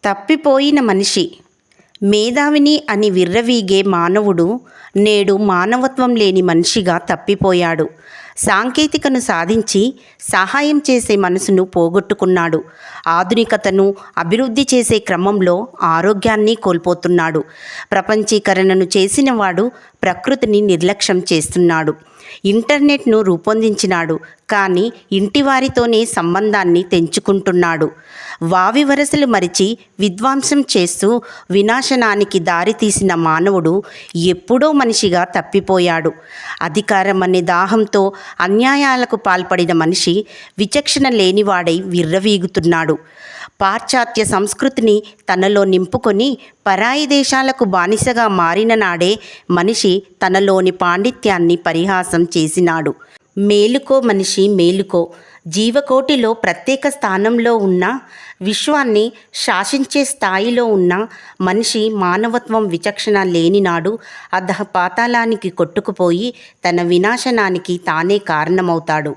తప్పిపోయిన మనిషి. మేధావిని అని విర్రవీగే మానవుడు నేడు మానవత్వం లేని మనిషిగా తప్పిపోయాడు. సాంకేతికను సాధించి సహాయం చేసే మనసును పోగొట్టుకున్నాడు. ఆధునికతను అభివృద్ధి చేసే క్రమంలో ఆరోగ్యాన్ని కోల్పోతున్నాడు. ప్రపంచీకరణను చేసినవాడు ప్రకృతిని నిర్లక్ష్యం చేస్తున్నాడు. ఇంటర్నెట్ను రూపొందించినాడు, కానీ ఇంటివారితోనే సంబంధాన్ని తెంచుకుంటున్నాడు. వావి వరసలు మరిచి విధ్వంసం చేస్తూ వినాశనానికి దారితీసిన మానవుడు ఎప్పుడో మనిషిగా తప్పిపోయాడు. అధికారం అనే దాహంతో అన్యాయాలకు పాల్పడిన మనిషి విచక్షణ లేనివాడై విర్రవీగుతున్నాడు. పాశ్చాత్య సంస్కృతిని తనలో నింపుకొని పరాయి దేశాలకు బానిసగా మారిన నాడే మనిషి తనలోని పాండిత్యాన్ని పరిహాసం చేసినాడు. మేలుకో మనిషి మేలుకో. జీవకోటిలో ప్రత్యేక స్థానంలో ఉన్న, విశ్వాన్ని శాసించే స్థాయిలో ఉన్న మనిషి మానవత్వం విచక్షణ లేనినాడు అధః పాతాళానికి కొట్టుకుపోయి తన వినాశనానికి తానే కారణమవుతాడు.